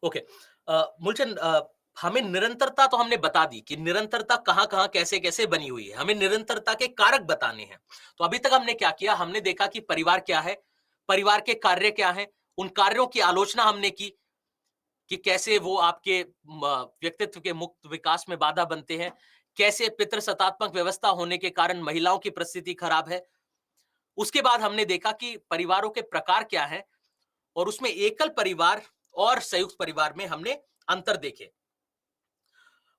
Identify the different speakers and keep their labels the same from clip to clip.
Speaker 1: Okay. Moolchand, हमें निरंतरता तो हमने बता दी कि निरंतरता कहाँ-कहाँ, कैसे-कैसे बनी हुई है। हमें निरंतरता के कारक बताने हैं। तो अभी तक हमने क्या किया? हमने देखा कि परिवार क्या है, परिवार के कार्य क्या हैं, उन कार्यों की आलोचना हमने की कि कैसे वो आपके व्यक्तित्व के मुक्त विकास में बाधा बनते हैं, कैसे पितृसत्तात्मक व्यवस्था होने के कारण महिलाओं की परिस्थिति खराब है। उसके बाद हमने देखा कि परिवारों के प्रकार क्या हैं और उसमें एकल परिवार और संयुक्त परिवार में हमने अंतर देखे।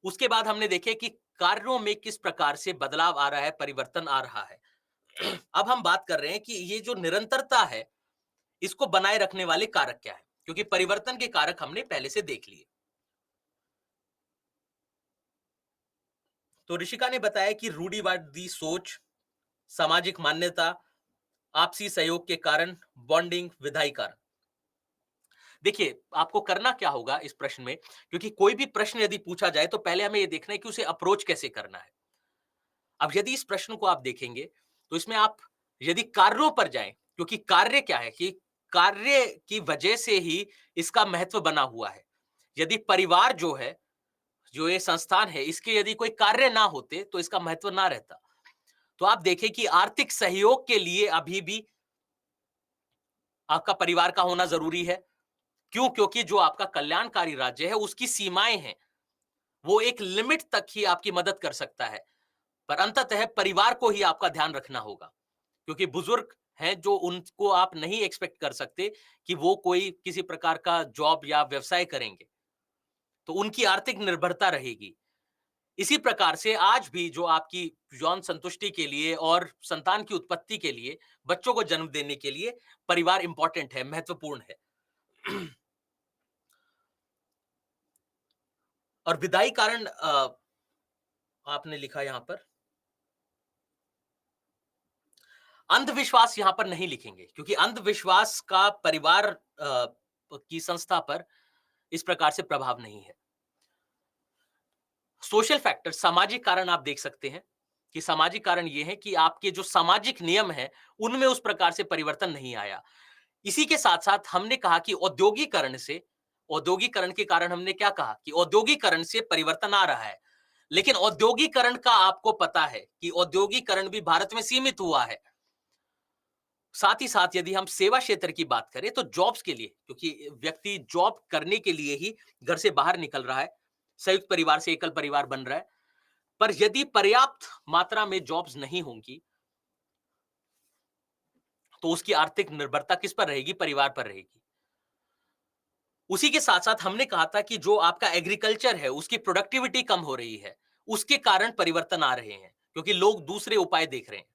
Speaker 1: उसके बाद हमने देखे कि कार्यों में किस प्रकार से बदलाव आ रहा है, परिवर्तन आ रहा है। अब हम बात कर रहे हैं कि ये जो निरंतरता है, इसको बनाए रखने वाले कारक क्या है? क्योंकि परिवर्तन के कारक हमने पहले से देख लिए। तो ऋषिका ने बताया कि रूढ़िवादी सोच, सामाजिक मान्यता, आपसी सहयोग के कारण, बॉन्डिंग, विधायी कारण। देखिए, आपको करना क्या होगा इस प्रश्न में, क्योंकि कोई भी प्रश्न यदि पूछा जाए तो पहले हमें यह देखना है कि उसे अप्रोच कैसे करना है। अब यदि इस प्रश्न को आप देखेंगे, तो इसमें आप यदि कार्यों पर जाएँ, क्योंकि कार्य क्या है कि कार्य की वजह से ही इसका महत्व बना हुआ है। यदि परिवार जो है, जो ये संस्थान है, इसके यदि कोई कार्य ना होते, तो इसका महत्व ना रहता। तो आप देखें कि आर्थिक सहयोग के लिए अभी भी आपका परिवार का होना ज़रूरी है। क्यों? क्योंकि जो आपका कल्याणकारी राज्य है, उसकी सीमाएँ हैं। वो एक लिमिट तक ही आपकी मदद कर सकता है। पर अंततः परिवार को ही आपका ध्यान रखना होगा, क्योंकि बुजुर्ग हैं जो उनको आप नहीं एक्सपेक्ट कर सकते कि वो कोई किसी प्रकार का जॉब या व्यवसाय करेंगे, तो उनकी आर्थिक निर्भरता रहेगी। इसी प्रकार से आज भी जो आपकी यौन संतुष्टि के लिए और संतान की उत्पत्ति के लिए, बच्चों को जन्म देने के लिए परिवार इंपॉर्टेंट है, महत्वपूर्ण है। और विधायी कारण आपने लिखा यहां पर अंधविश्वास यहां पर नहीं लिखेंगे, क्योंकि अंधविश्वास का परिवार की संस्था पर इस प्रकार से प्रभाव नहीं है। सोशल फैक्टर, सामाजिक कारण आप देख सकते हैं कि सामाजिक कारण ये है कि आपके जो सामाजिक नियम हैं, उनमें उस प्रकार से परिवर्तन नहीं आया। इसी के साथ-साथ हमने कहा कि औद्योगीकरण के कारण हमने क्या कहा कि औद्योगीकरण से परिवर्तन आ रहा है। लेकिन औद्योगीकरण का आपको पता है कि औद्योगीकरण भी भारत में सीमित हुआ है। साथ ही साथ यदि हम सेवा क्षेत्र की बात करें तो जॉब्स के लिए, क्योंकि व्यक्ति जॉब करने के लिए ही घर से बाहर निकल रहा है, संयुक्त परिवार से एकल परिवार बन रहा है। पर यदि पर्याप्त मात्रा में जॉब्स नहीं होंगी, तो उसकी आर्थिक निर्भरता किस पर रहेगी? परिवार पर रहेगी। उसी के साथ-साथ हमने कहा था कि जो आपका एग्रीकल्चर है, उसकी प्रोडक्टिविटी कम हो रही है, उसके कारण परिवर्तन आ रहे हैं, क्योंकि लोग दूसरे उपाय देख रहे हैं।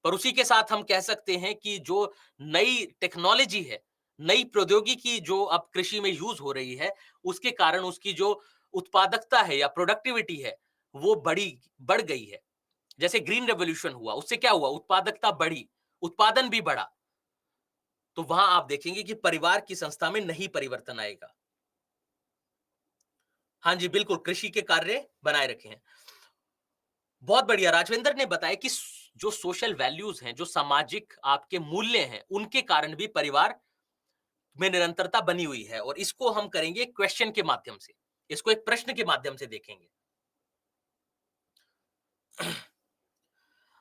Speaker 1: पर उसी के साथ हम कह सकते हैं कि जो नई टेक्नोलॉजी है, नई प्रौद्योगिकी जो अब कृषि में यूज़ हो रही है, उसके कारण उसकी जो उत्पादकता है या प्रोडक्टिविटी है, वो बढ़ गई है। जैसे ग्रीन रिवॉल्यूशन हुआ, उससे क्या हुआ? उत्पादकता बढ़ी, उत्पादन भी बढ़ा। तो वहां आप देखेंगे कि परिवार की संस्था में नहीं परिवर्तन आएगा। हाँ जी, बिल्कुल, कृषि के कार्य बनाए रखे हैं। बहुत बढ़िया, राजवेंद्र ने बताया कि जो सोशल वैल्यूज हैं, जो सामाजिक आपके मूल्य हैं, उनके कारण भी परिवार में निरंतरता बनी हुई है और इसको हम करेंगे क्वेश्चन के माध्यम से। इसको एक प्रश्न के माध्यम से देखेंगे।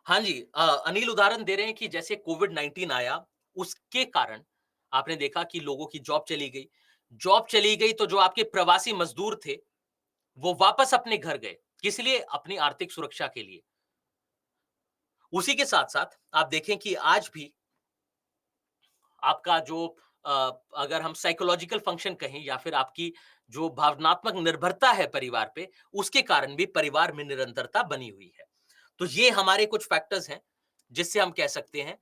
Speaker 1: हाँ जी, अनिल उदाहरण दे रहे हैं कि जैसे कोविड-19 आया, उसके कारण आपने देखा कि लोगों की जॉब चली गई। जॉब चली गई तो जो आपके प्रवासी मज़दूर थे, वो वापस अपने घर गए। किस लिए? अपनी आर्थिक सुरक्षा के लिए। उसी के साथ-साथ आप देखें कि आज भी आपका जो अ, अगर हम साइकोलॉजिकल फंक्शन कहें या फिर आपकी जो भावनात्मक निर्भरता है परिवार पे, उसके कारण भी परिवार में निरंतरता बनी हुई है। तो ये हमारे कुछ फैक्टर्स हैं, जिससे हम कह सकते हैं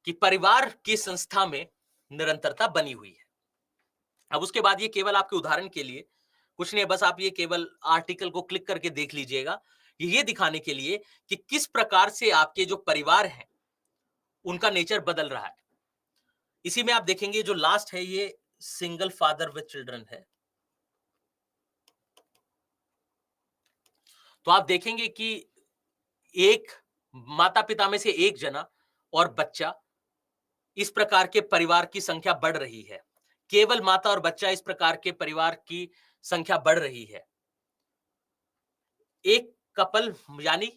Speaker 1: कि परिवार की संस्था में निरंतरता बनी हुई है। अब उसके बाद ये केवल आपके उदाहरण के लिए कुछ नहीं है, बस आप ये केवल आर्टिकल को क्लिक करके देख लीजिएगा। ये दिखाने के लिए कि किस प्रकार से आपके जो परिवार हैं, उनका नेचर बदल रहा है। इसी में आप देखेंगे जो लास्ट है ये सिंगल फादर विद चिल्ड्रन है। तो आप देखेंगे कि एक माता-पिता में से एक जना और बच्चा, इस प्रकार के परिवार की संख्या बढ़ रही है। केवल माता और बच्चा इस प्रकार के परिवार की संख्या बढ़ रही है। एक कपल यानी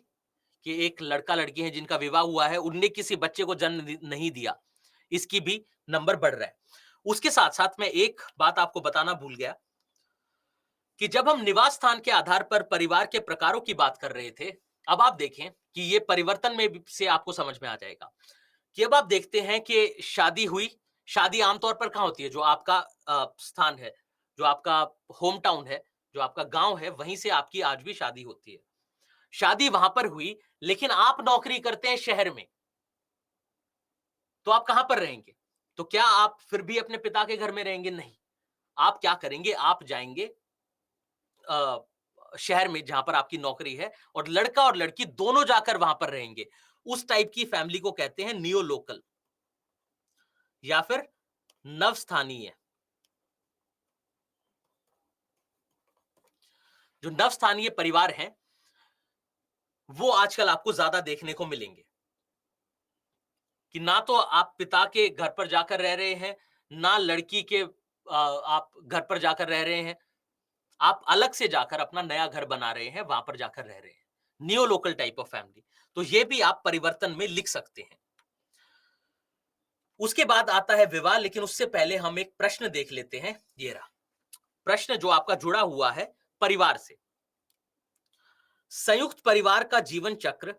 Speaker 1: कि एक लड़का-लड़की है जिनका विवाह हुआ है, उनने किसी बच्चे को जन्म नहीं दिया, इसकी भी नंबर बढ़ रहा है। उसके साथ-साथ मैं एक बात आपको बताना भूल गया कि जब हम निवास स्थान के आधार पर परिवार के प्रकारों की बात कर रहे थे, अब आप देखें कि ये परिवर्तन में भी से आपको समझ में आ जाएगा कि अब आप देखते हैं कि शादी हुई, शादी आमतौर पर कहाँ होती है? जो आपका स्थान है, जो आपका होम टाउन है, जो आपका गाँव है, वहीं से आपकी आज भी शादी होती है। शादी वहाँ पर हुई, लेकिन आप नौकरी करते हैं शहर में, तो आप कहाँ पर रहेंगे? तो क्या आप फिर भी अपने पिता के घर में रहेंगे? नहीं। आप क्या करेंगे? आप जाएँगे अ, शहर में जहाँ पर आपकी नौकरी है और लड़का और लड़की दोनों जाकर वहाँ पर रहेंगे। उस टाइप की फैमिली को कहते हैं नियो लोकल या फिर नवस्थानीय। जो नवस्थानीय परिवार हैं, वो आजकल आपको ज़्यादा देखने को मिलेंगे कि ना तो आप पिता के घर पर जाकर रह रहे हैं, ना लड़की के आप घर पर जाकर रह रहे हैं। आप अलग से जाकर अपना नया घर बना रहे हैं, वहाँ पर जाकर रह रहे हैं। Neo local type of family. तो ये भी आप परिवर्तन में लिख सकते हैं। उसके बाद आता है विवाह, लेकिन उससे पहले हम एक प्रश्न देख लेते हैं। ये रहा प्रश्न जो आपका जुड़ा हुआ है परिवार से। संयुक्त परिवार का जीवन चक्र,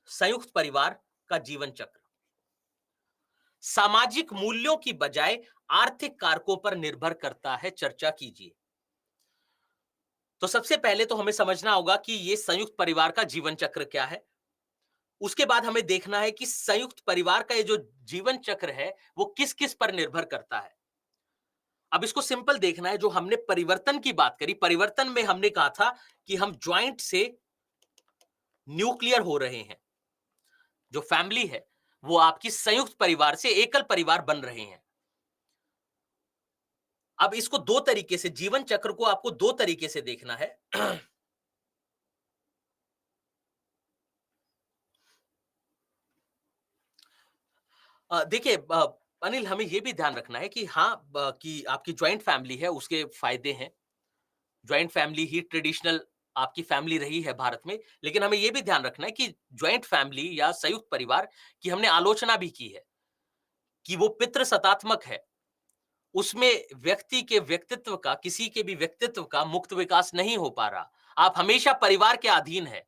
Speaker 1: संयुक्त परिवार का जीवन चक्र सामाजिक मूल्यों की बजाय आर्थिक कारकों पर निर्भर करता है। चर्चा कीजिए। तो सबसे पहले तो हमें समझना होगा कि ये संयुक्त परिवार का जीवन चक्र क्या है। उसके बाद हमें देखना है कि संयुक्त परिवार का ये जो जीवन चक्र है, वो किस-किस पर निर्भर करता है। अब इसको सिंपल देखना है, जो हमने परिवर्तन की बात करी, परिवर्तन में हमने कहा था कि हम जॉइंट से न्यूक्लियर हो रहे हैं। जो फैमिली है, वो आपकी संयुक्त परिवार से एकल परिवार बन रहे हैं। अब इसको 2 तरीके से जीवन चक्र को आपको 2 तरीके से देखना है। देखिए अनिल, हमें ये भी ध्यान रखना है कि हाँ, कि आपकी जॉइंट फैमिली है, उसके फायदे हैं। जॉइंट फैमिली ही ट्रेडिशनल आपकी फैमिली रही है भारत में, लेकिन हमें यह भी ध्यान रखना है कि जॉइंट फैमिली या संयुक्त परिवार की हमने आलोचना भी की है कि वो पितृसत्तात्मक है। उसमें व्यक्ति के व्यक्तित्व का, किसी के भी व्यक्तित्व का मुक्त विकास नहीं हो पा रहा। आप हमेशा परिवार के अधीन हैं।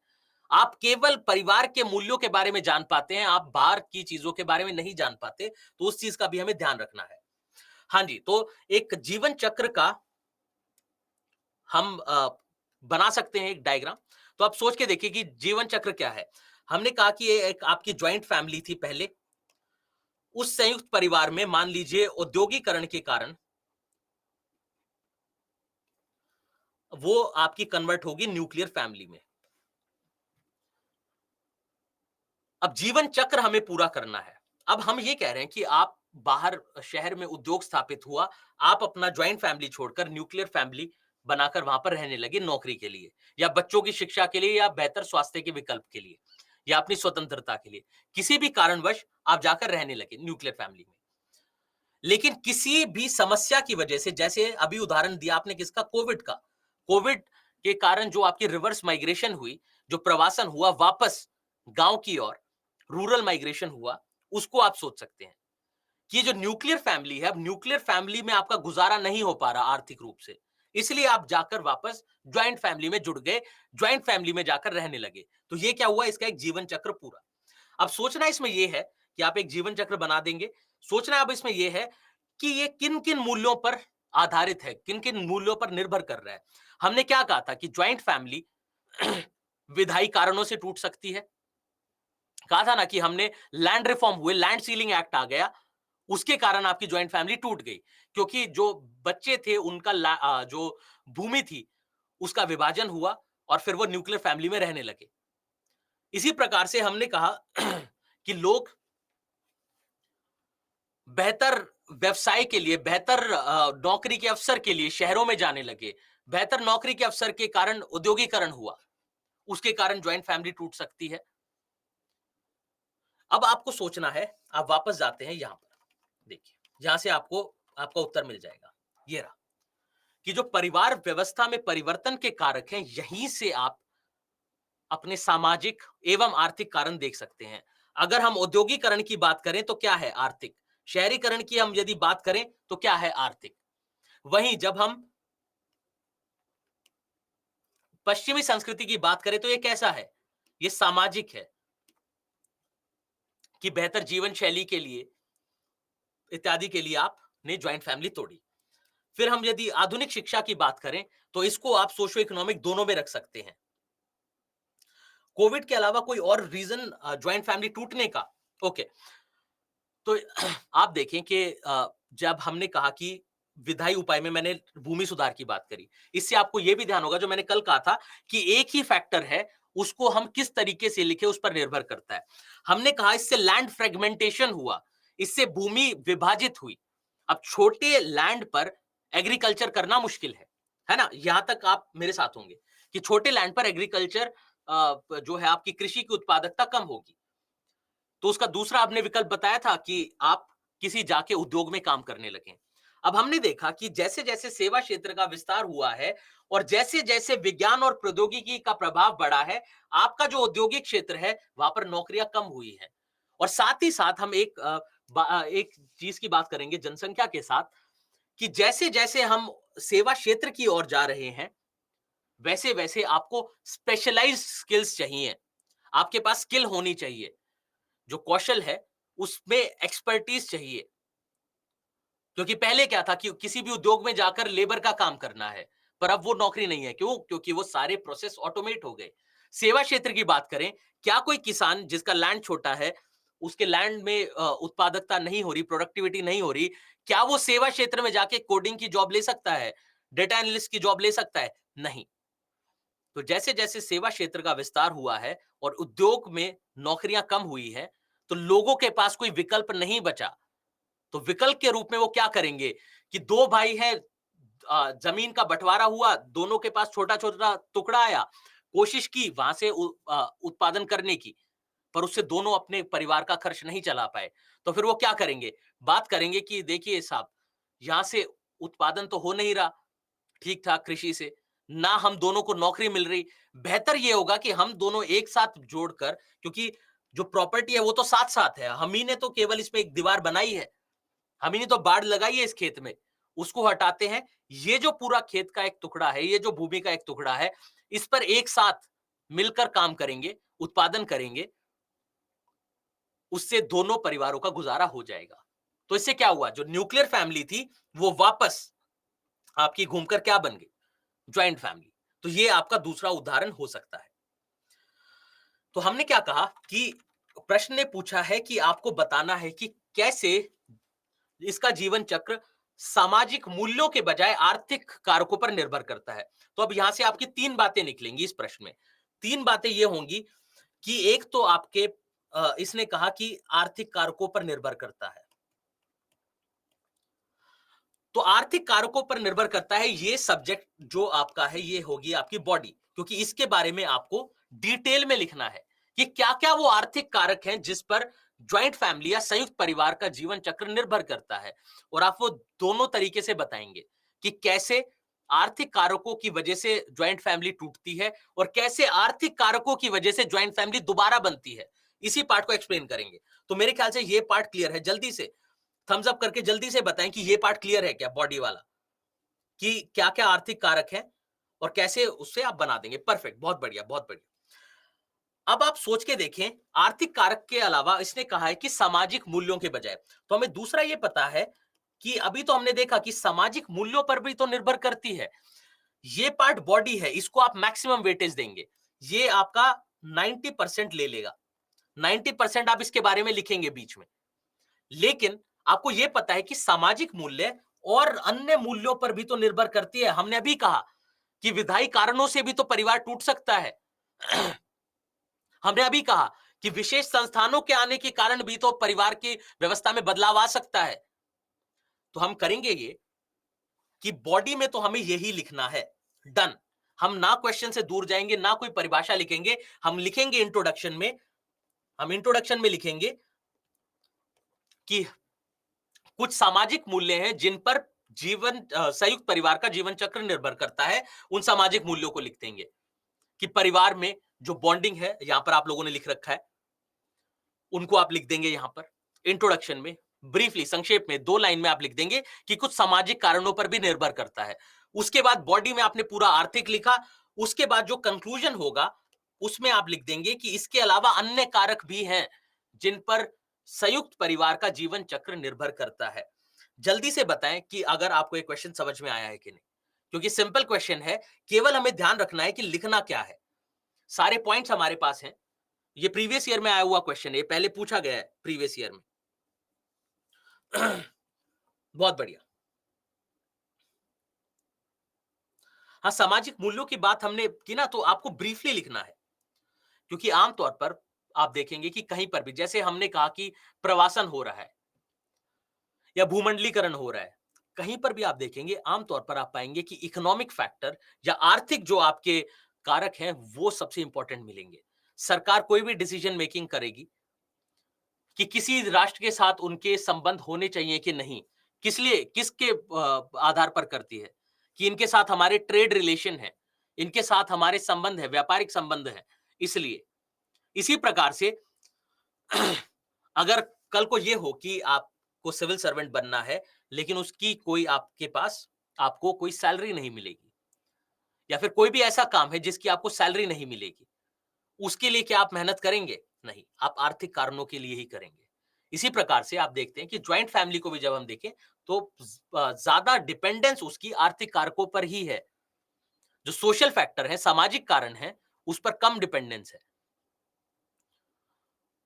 Speaker 1: आप केवल परिवार के मूल्यों के बारे में जान पाते हैं, आप बाहर की चीजों के बारे में नहीं जान पाते, तो उस चीज का भी हमें ध्यान रखना है। हाँ जी, तो एक जीवन चक्र का हम बना सकते हैं एक डायग्राम। तो आप सोच के देखिए कि जीवन चक्र क्या है। हमने कहा कि ये एक आपकी जॉइंट फैमिली थी पहले। उस संयुक्त परिवार में मान लीजिए औद्योगिकरण के कारण वो आपकी कन्वर्ट होगी न्यूक्लियर फैमिली में। अब जीवन चक्र हमें पूरा करना है। अब हम ये कह रहे हैं कि आप बाहर शहर में उद्योग स्थापित हुआ, आप अपना जॉइंट फैमिली छोड़कर न्यूक्लियर फैमिली बनाकर वहां पर रहने लगे नौकरी के लिए या बच्चों की शिक्षा के लिए या बेहतर स्वास्थ्य के विकल्प के लिए या अपनी स्वतंत्रता के लिए। किसी भी कारणवश आप जाकर रहने लगे न्यूक्लियर फैमिली में। लेकिन किसी भी समस्या की वजह से, जैसे अभी उदाहरण दिया आपने किसका, कोविड का। कोविड के कारण जो आपकी रिवर्स माइग्रेशन हुई, जो प्रवासन हुआ वापस गांव की ओर, रूरल माइग्रेशन हुआ, उसको आप सोच सकते हैं कि ये जो न्यूक्लियर फैमिली है, अब न्यूक्लियर फैमिली में आपका गुजारा नहीं हो पा रहा आर्थिक रूप से, इसलिए आप जाकर वापस ज्वाइंट फैमिली में जुड़ गए, ज्वाइंट फैमिली में जाकर रहने लगे। तो ये क्या हुआ, इसका एक जीवन चक्र पूरा। अब सोचना इसमें यह है कि आप एक जीवन चक्र बना देंगे। सोचना अब इसमें यह है कि ये किन किन मूल्यों पर आधारित है, किन किन मूल्यों पर निर्भर कर रहा है। हमने क्या कहा था कि ज्वाइंट फैमिली विधायी कारणों से टूट सकती है। कहा था ना कि हमने लैंड रिफॉर्म हुए, लैंड सीलिंग एक्ट आ गया, उसके कारण आपकी ज्वाइंट फैमिली टूट गई, क्योंकि जो बच्चे थे उनका जो भूमि थी उसका विभाजन हुआ और फिर वो न्यूक्लियर फैमिली में रहने लगे। इसी प्रकार से हमने कहा कि लोग बेहतर व्यवसाय के लिए, बेहतर नौकरी के अवसर के लिए शहरों में जाने लगे। बेहतर नौकरी के अवसर के कारण औद्योगिकरण हुआ, उसके कारण ज्वाइंट फैमिली टूट सकती है। अब आपको सोचना है, आप वापस जाते हैं यहां पर, देखिए, जहां से आपको आपका उत्तर मिल जाएगा। ये रहा कि जो परिवार व्यवस्था में परिवर्तन के कारक हैं, यहीं से आप अपने सामाजिक एवं आर्थिक कारण देख सकते हैं। अगर हम औद्योगिकरण की बात करें तो क्या है आर्थिक, शहरीकरण की हम यदि बात करें तो क्या है आर्थिक। वहीं जब हम पश्चिमी संस्कृति की बात करें तो ये कैसा है, ये सामाजिक है कि बेहतर जीवन शैली के लिए इत्यादि के लिए आपने ज्वाइंट फैमिली तोड़ी। फिर हम यदि आधुनिक शिक्षा की बात करें तो इसको आप सोशो इकोनॉमिक दोनों में रख सकते हैं। कोविड के अलावा कोई और रीजन ज्वाइंट फैमिली टूटने का? ओके, तो आप देखें कि जब हमने कहा कि विधायी उपाय में मैंने भूमि सुधार की बात करी, इससे आपको यह भी ध्यान होगा जो मैंने कल कहा था कि एक ही फैक्टर है, उसको हम किस तरीके से लिखे उस पर निर्भर करता है। हमने कहा इससे लैंड फ्रेगमेंटेशन हुआ, इससे भूमि विभाजित हुई। अब छोटे लैंड पर एग्रीकल्चर करना मुश्किल है ना? यहां तक आप मेरे साथ होंगे कि छोटे लैंड पर एग्रीकल्चर जो है आपकी कृषि की उत्पादकता कम होगी। तो उसका दूसरा आपने विकल्प बताया था कि आप किसी जाके उद्योग में काम करने लगे। अब हमने देखा कि जैसे-जैसे सेवा क्षेत्र का विस्तार हुआ है और जैसे-जैसे विज्ञान और प्रौद्योगिकी का प्रभाव बढ़ा है, आपका जो औद्योगिक क्षेत्र है, वहां पर नौकरियां कम हुई हैं। और साथ ही साथ हम एक चीज की बात करेंगे जनसंख्या के साथ कि जैसे-जैसे हम सेवा क्षेत्र की ओर जा रहे हैं, वैसे-वैसे आपको स्पेशलाइज्ड स्किल्स चाहिए। आपके पास स्किल होनी चाहिए। जो कौशल है उसमें एक्सपर्टीज चाहिए। क्योंकि पहले क्या था कि किसी भी उद्योग में जाकर लेबर का काम करना है, पर अब वो नौकरी नहीं है। क्यों? क्योंकि वो सारे प्रोसेस ऑटोमेट हो गए। सेवा क्षेत्र की बात करें, क्या कोई किसान जिसका लैंड छोटा है, उसके लैंड में उत्पादकता नहीं हो रही, प्रोडक्टिविटी नहीं हो रही, क्या वो सेवा क्षेत्र में जाके कोडिंग की जॉब ले सकता है? डेटा एनालिस्ट की जॉब ले सकता है? नहीं। तो जैसे-जैसे सेवा क्षेत्र का विस्तार हुआ है और उद्योग में नौकरियां कम हुई है, तो लोगों के पास कोई विकल्प नहीं बचा। तो विकल्प के रूप में वो क्या करेंगे कि 2 भाई हैं, जमीन का बंटवारा हुआ, दोनों के पास छोटा-छोटा टुकड़ा आया, कोशिश की वहां से उत्पादन करने की, पर उससे दोनों अपने परिवार का खर्च नहीं चला पाए। तो फिर वो क्या करेंगे? बात करेंगे कि देखिए साहब, यहां से उत्पादन तो हो नहीं रहा ठीक-ठाक कृषि से, ना हम दोनों को नौकरी मिल रही। बेहतर ये होगा कि हम दोनों एक साथ जोड़कर, क्योंकि जो प्रॉपर्टी है वो तो साथ-साथ है। हम ही ने तो केवल इसमें एक दीवार बनाई है। हम ही ने तो बाड़ लगाई है इस खेत में। उसको हटाते हैं। ये जो पूरा खेत का एक टुकड़ा है, ये जो भूमि का एक टुकड़ा है, इस पर एक साथ मिलकर काम करेंगे, उत्पादन करेंगे। उससे दोनों परिवारों का गुजारा हो जाएगा। तो इससे क्या हुआ? जो न्यूक्लियर फैमिली थी, वो वापस आपकी घूमकर क्या बन गई? Joint family. तो ये आपका दूसरा उदाहरण हो सकता है। तो हमने क्या कहा कि प्रश्न ने पूछा है कि आपको बताना है कि कैसे इसका जीवन चक्र सामाजिक मूल्यों के बजाय आर्थिक कारकों पर निर्भर करता है। तो अब यहां से आपकी 3 बातें निकलेंगी इस प्रश्न में। 3 बातें ये होंगी कि एक तो आपके इसने कहा कि आर्थिक कारकों पर निर्भर करता है। तो आर्थिक कारकों पर निर्भर करता है, ये सब्जेक्ट जो आपका है ये होगी आपकी बॉडी, क्योंकि इसके बारे में आपको डिटेल में लिखना है कि क्या-क्या वो आर्थिक कारक हैं जिस पर ज्वाइंट फैमिली या संयुक्त परिवार का जीवन चक्र निर्भर करता है। और आप वो दोनों तरीके से बताएंगे कि कैसे आर्थिक कारकों की वजह से ज्वाइंट फैमिली टूटती है और कैसे आर्थिक कारकों की वजह से ज्वाइंट फैमिली दोबारा बनती है। इसी पार्ट को एक्सप्लेन करेंगे। तो मेरे ख्याल से ये पार्ट क्लियर है। जल्दी से थम्स अप करके जल्दी से बताएं कि ये पार्ट क्लियर है क्या, बॉडी वाला, कि क्या क्या आर्थिक कारक है और कैसे उससे आप बना देंगे। परफेक्ट, बहुत बढ़िया, बहुत बढ़िया। अब आप सोच के देखें, आर्थिक कारक के अलावा इसने कहा है कि सामाजिक मूल्यों के बजाय, तो हमें दूसरा ये पता है कि अभी तो हमने देखा कि सामाजिक मूल्यों पर भी तो निर्भर करती है। ये पार्ट बॉडी है, इसको आप मैक्सिमम वेटेज देंगे, ये आपका 90% ले लेगा। 90% आप इसके बारे में लिखेंगे बीच में। लेकिन आपको यह पता है कि सामाजिक मूल्य और अन्य मूल्यों पर भी तो निर्भर करती है। हमने अभी कहा कि विधायी कारणों से भी तो परिवार टूट सकता है। हमने अभी कहा कि विशेष संस्थानों के आने के कारण भी तो परिवार की व्यवस्था में बदलाव आ सकता है। तो हम करेंगे ये कि बॉडी में तो हमें यही लिखना है। डन। हम ना क्वेश्चन से दूर जाएंगे, ना कोई परिभाषा लिखेंगे। हम लिखेंगे इंट्रोडक्शन में, हम इंट्रोडक्शन में लिखेंगे कि कुछ सामाजिक मूल्य हैं जिन पर संयुक्त परिवार का जीवन चक्र निर्भर करता है, उन सामाजिक मूल्यों को लिख देंगे कि परिवार में जो बॉन्डिंग है, यहां पर आप लोगों ने लिख रखा है, उनको आप लिख देंगे यहां पर इंट्रोडक्शन में। ब्रीफली, संक्षेप में 2 लाइन में आप लिख देंगे कि कुछ सामाजिक कारणों पर भी निर्भर करता है। उसके बाद बॉडी में आपने पूरा आर्थिक लिखा। उसके बाद जो कंक्लूजन होगा उसमें आप लिख देंगे कि इसके अलावा अन्य कारक भी हैं जिन पर संयुक्त परिवार का जीवन चक्र निर्भर करता है। जल्दी से बताएं कि अगर आपको ये क्वेश्चन समझ में आया है कि नहीं, क्योंकि सिंपल क्वेश्चन है, केवल हमें ध्यान रखना है कि लिखना क्या है। सारे पॉइंट्स हमारे पास हैं। ये प्रीवियस ईयर में आया हुआ क्वेश्चन है, ये पहले पूछा गया है प्रीवियस ईयर में। बहुत बढ़िया। हाँ, सामाजिक मूल्यों की बात हमने की ना, तो आपको ब्रीफली लिखना है, क्योंकि आमतौर पर आप देखेंगे कि कहीं पर भी, जैसे हमने कहा कि प्रवासन हो रहा है या भूमंडलीकरण हो रहा है, कहीं पर भी आप देखेंगे आमतौर पर आप पाएंगे कि इकोनॉमिक फैक्टर या आर्थिक जो आपके कारक हैं वो सबसे इंपॉर्टेंट मिलेंगे। सरकार कोई भी डिसीजन मेकिंग करेगी कि किसी राष्ट्र के साथ उनके संबंध होने चाहिए कि नहीं, किस लिए, किसके आधार पर करती है कि इनके साथ हमारे ट्रेड रिलेशन है, इनके साथ हमारे संबंध है, व्यापारिक संबंध है। इसलिए इसी प्रकार से अगर कल को ये हो कि आपको सिविल सर्वेंट बनना है, लेकिन उसकी कोई आपके पास आपको कोई सैलरी नहीं मिलेगी, या फिर कोई भी ऐसा काम है जिसकी आपको सैलरी नहीं मिलेगी, उसके लिए क्या आप मेहनत करेंगे? नहीं, आप आर्थिक कारणों के लिए ही करेंगे। इसी प्रकार से आप देखते हैं कि जॉइंट फैमिली को भी जब हम देखें तो ज्यादा डिपेंडेंस उसकी आर्थिक कारकों पर ही है। जो सोशल फैक्टर है, सामाजिक कारण है, उस पर कम डिपेंडेंस है।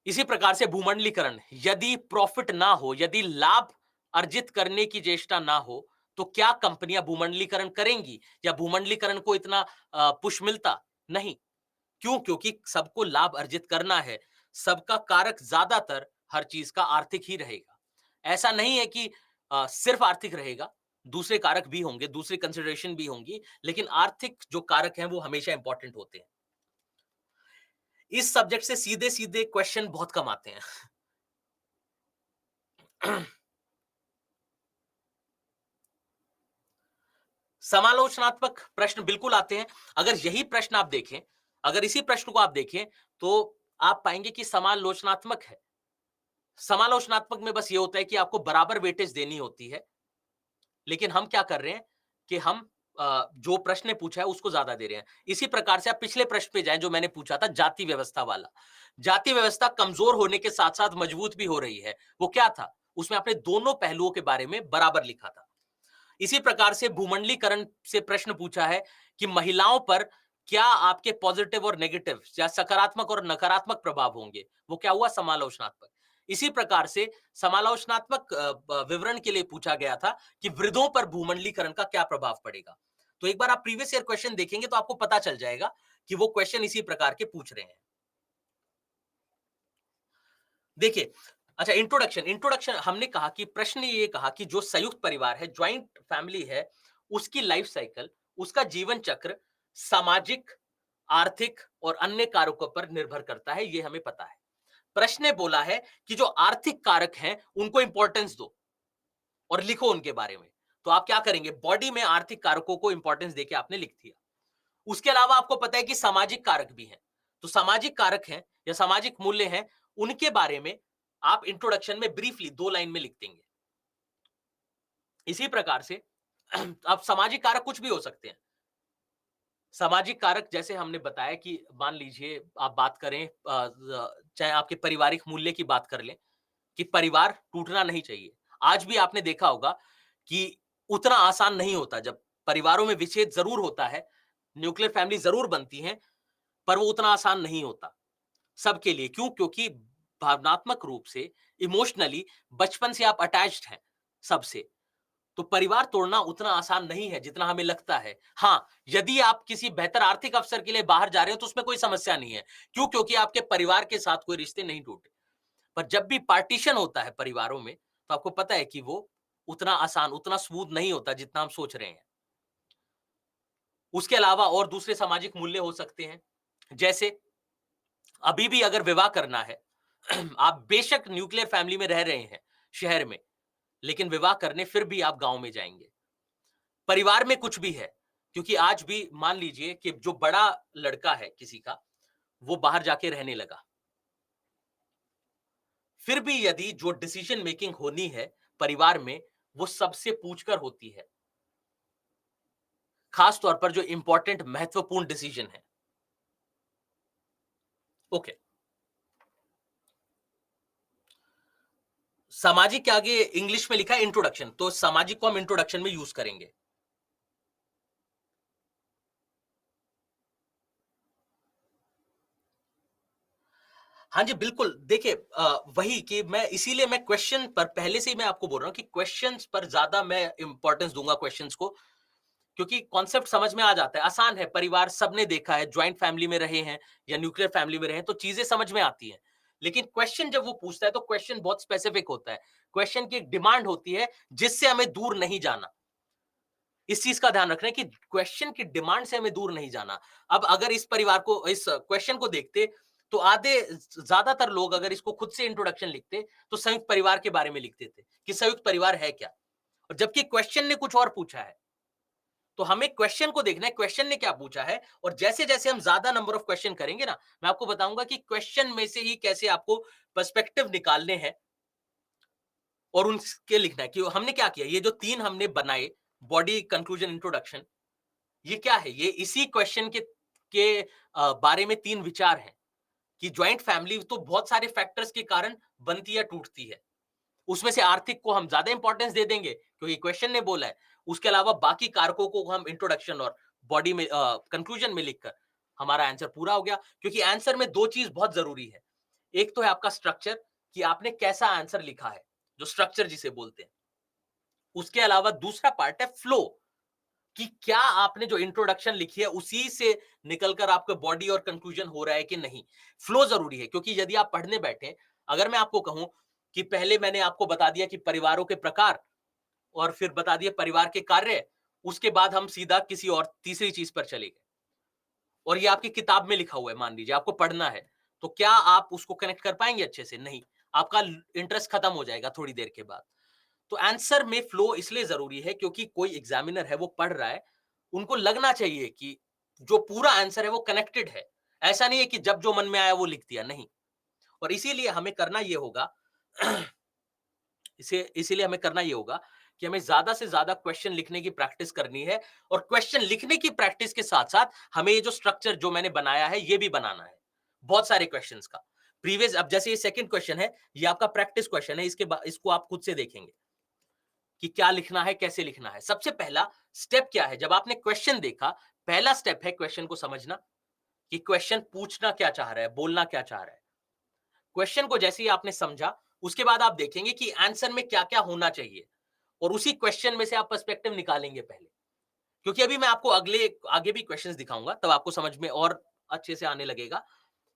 Speaker 1: इसी प्रकार से भूमंडलीकरण, यदि प्रॉफिट ना हो, यदि लाभ अर्जित करने की चेष्टा ना हो, तो क्या कंपनियां भूमंडलीकरण करेंगी या भूमंडलीकरण को इतना पुश मिलता? नहीं। क्यों? क्योंकि सबको लाभ अर्जित करना है। सबका कारक ज्यादातर हर चीज का आर्थिक ही रहेगा। ऐसा नहीं है कि सिर्फ आर्थिक रहेगा, दूसरे कारक भी होंगे, दूसरी कंसिडरेशन भी होंगी, लेकिन आर्थिक जो कारक हैं वो हमेशा इंपॉर्टेंट होते हैं। इस सब्जेक्ट से सीधे-सीधे क्वेश्चन बहुत कम आते हैं। समालोचनात्मक प्रश्न बिल्कुल आते हैं। अगर यही प्रश्न आप देखें, अगर इसी प्रश्न को आप देखें, तो आप पाएंगे कि समालोचनात्मक है। समालोचनात्मक में बस ये होता है कि आपको बराबर वेटेज देनी होती है, लेकिन हम क्या कर रहे हैं कि हम जो प्रश्न ने पूछा है उसको ज्यादा दे रहे हैं। इसी प्रकार से आप पिछले प्रश्न पे जाएं जो मैंने पूछा था, जाति व्यवस्था वाला। जाति व्यवस्था कमजोर होने के साथ साथ मजबूत भी हो रही है। वो क्या था? उसमें आपने दोनों पहलुओं के बारे में बराबर लिखा था। इसी प्रकार से भूमंडलीकरण से प्रश्न पूछा है कि महिलाओं पर क्या आपके पॉजिटिव और नेगेटिव या सकारात्मक और नकारात्मक प्रभाव होंगे? वो क्या हुआ? समालोचनात्मक। इसी प्रकार से समालोचनात्मक विवरण के लिए पूछा गया था कि वृद्धों पर भूमंडलीकरण का क्या प्रभाव पड़ेगा। तो एक बार आप प्रीवियस ईयर क्वेश्चन देखेंगे तो आपको पता चल जाएगा कि वो क्वेश्चन इसी प्रकार के पूछ रहे हैं। देखिए, अच्छा, इंट्रोडक्शन इंट्रोडक्शन हमने कहा कि प्रश्न ने ये कहा कि जो संयुक्त परिवार है, ज्वाइंट फैमिली है, उसकी लाइफ साइकिल, उसका जीवन चक्र सामाजिक, आर्थिक और अन्य कारकों पर निर्भर करता है, ये हमें पता है। प्रश्न ने बोला है कि जो आर्थिक कारक हैं उनको इंपॉर्टेंस दो और लिखो उनके बारे में। तो आप क्या करेंगे? बॉडी में आर्थिक कारकों को इंपॉर्टेंस देके आपने लिख दिया। उसके अलावा आपको पता है कि सामाजिक कारक भी हैं, तो सामाजिक कारक हैं या सामाजिक मूल्य हैं, उनके बारे में आप इंट्रोडक्शन में ब्रीफली 2 लाइन में लिख देंगे। इसी प्रकार से अब सामाजिक कारक कुछ भी हो सकते हैं। सामाजिक कारक जैसे हमने बताया कि मान लीजिए आप बात करें, चाहे आपके पारिवारिक मूल्य की बात कर लें कि परिवार टूटना नहीं चाहिए। आज भी आपने देखा होगा कि उतना आसान नहीं होता, जब परिवारों में विच्छेद जरूर होता है, न्यूक्लियर फैमिली जरूर बनती हैं, पर वो उतना आसान नहीं होता सबके लिए। क्यों? क्योंकि भावनात्मक रूप से, इमोशनली बचपन से आप अटैच्ड हैं सबसे। तो परिवार तोड़ना उतना आसान नहीं है जितना हमें लगता है। हाँ, यदि आप किसी बेहतर आर्थिक अवसर के लिए बाहर जा रहे हो तो उसमें कोई समस्या नहीं है। क्यों? क्योंकि आपके परिवार के साथ कोई रिश्ते नहीं टूटे। पर जब भी पार्टीशन होता है परिवारों में, तो आपको पता है कि वो उतना आसान, उतना स्मूथ नहीं होता जितना हम सोच रहे हैं। उसके अलावा और दूसरे सामाजिक मूल्य हो सकते हैं, जैसे अभी भी अगर विवाह करना है, आप बेशक न्यूक्लियर फैमिली में रह रहे हैं शहर में, लेकिन विवाह करने फिर भी आप गांव में जाएंगे। परिवार में कुछ भी है, क्योंकि आज भी मान लीजिए कि जो बड़ा लड़का है किसी का, वो बाहर जाके रहने लगा। फिर भी यदि जो डिसीजन मेकिंग होनी है परिवार में, वो सबसे पूछकर होती है। खास तौर पर जो इंपॉर्टेंट महत्वपूर्ण डिसीजन है। ओके। सामाजिक के आगे इंग्लिश में लिखा है इंट्रोडक्शन, तो सामाजिक को हम इंट्रोडक्शन में यूज करेंगे। हाँ जी, बिल्कुल। देखिए वही कि मैं इसीलिए मैं क्वेश्चन पर पहले से ही मैं आपको बोल रहा हूँ कि क्वेश्चंस पर ज़्यादा मैं इम्पोर्टेंस दूँगा क्वेश्चंस को, क्योंकि कॉन्सेप्ट समझ में आ जाता है, आसान है, परिवार सबने देखा है, जॉइंट फैमिली में रहे हैं या न्यूक्लियर फैमिली में रहे हैं, तो चीज़ें समझ में आती हैं। लेकिन क्वेश्चन जब वो पूछता है, तो क्वेश्चन बहुत स्पेसिफिक होता है। क्वेश्चन की एक डिमांड होती है, जिससे हमें दूर नहीं जाना। इस चीज़ का ध्यान रखना है कि क्वेश्चन की डिमांड से हमें दूर नहीं जाना। अब अगर इस परिवार को इस क्वेश्चन को देखते, तो आधे ज़्यादातर लोग अगर इसको खुद से इंट्रोडक्शन लिखते, तो संयुक्त परिवार के बारे में लिखते थे, कि संयुक्त परिवार है क्या? और जबकि क्वेश्चन ने कुछ और पूछा है। तो हमें क्वेश्चन को देखना है, क्वेश्चन ने क्या पूछा है और जैसे-जैसे हम ज़्यादा नंबर ऑफ क्वेश्चन करेंगे ना, मैं आपको बताऊँगा कि क्वेश्चन में से ही कैसे आपको पर्सपेक्टिव निकालने हैं और उनके लिखना है कि हमने क्या किया, ये जो 3 हमने बनाए, बॉडी, कंक्लूजन, इंट्रोडक्शन, ये क्या है? ये इसी क्वेश्चन के बारे में 3 विचार हैं कि जॉइंट फैमिली तो बहुत सारे फैक्टर्स के कारण बनती या टूटती है। उसमें से आर्थिक को हम ज़्यादा इंपॉर्टेंस दे देंगे, क्योंकि क्वेश्चन ने बोला है। उसके अलावा बाकी कारकों को हम इंट्रोडक्शन और बॉडी में कंक्लूजन में लिखकर हमारा आंसर पूरा हो गया, क्योंकि आंसर में 2 चीज़ बहुत ज़रूरी है। एक तो है आपका स्ट्रक्चर कि आपने कैसा आंसर लिखा है, जो स्ट्रक्चर जिसे बोलते हैं। उसके अलावा दूसरा पार्ट है फ्लो, कि क्या आपने जो इंट्रोडक्शन लिखी है उसी से निकलकर आपका बॉडी और कंक्लूजन हो रहा है कि नहीं। फ्लो जरूरी है, क्योंकि यदि आप पढ़ने बैठे, अगर मैं आपको कहूं कि पहले मैंने आपको बता दिया कि परिवारों के प्रकार और फिर बता दिया परिवार के कार्य, उसके बाद हम सीधा किसी और तीसरी चीज पर चले गए और ये आपकी किताब में लिखा हुआ है, मान लीजिए आपको पढ़ना है, तो क्या आप उसको कनेक्ट कर पाएंगे अच्छे से? नहीं। आपका इंटरेस्ट खत्म हो जाएगा थोड़ी देर के बाद। तो आंसर में फ्लो इसलिए जरूरी है क्योंकि कोई एग्जामिनर है वो पढ़ रहा है, उनको लगना चाहिए कि जो पूरा आंसर है वो कनेक्टेड है। ऐसा नहीं है कि जब जो मन में आया वो लिख दिया, नहीं। और इसीलिए हमें करना ये होगा इसे इसीलिए हमें करना ये होगा कि हमें ज्यादा से ज्यादा क्वेश्चन लिखने की प्रैक्टिस करनी है और क्वेश्चन लिखने की प्रैक्टिस के साथ साथ हमें ये जो स्ट्रक्चर जो मैंने बनाया है ये भी बनाना है, बहुत सारे क्वेश्चंस का। प्रीवियस, अब जैसे ये सेकंड क्वेश्चन है, ये आपका प्रैक्टिस क्वेश्चन है, इसको आप खुद से देखेंगे कि क्या लिखना है, कैसे लिखना है। सबसे पहला स्टेप क्या है? जब आपने क्वेश्चन देखा, पहला स्टेप है क्वेश्चन को समझना कि क्वेश्चन पूछना क्या चाह रहा है, बोलना क्या चाह रहा है। क्वेश्चन को जैसे ही आपने समझा, उसके बाद आप देखेंगे कि आंसर में क्या-क्या होना चाहिए और उसी क्वेश्चन में से आप पर्सपेक्टिव निकालेंगे पहले। क्योंकि अभी मैं आपको आगे भी क्वेश्चंस दिखाऊंगा, तब आपको समझ में और अच्छे से आने लगेगा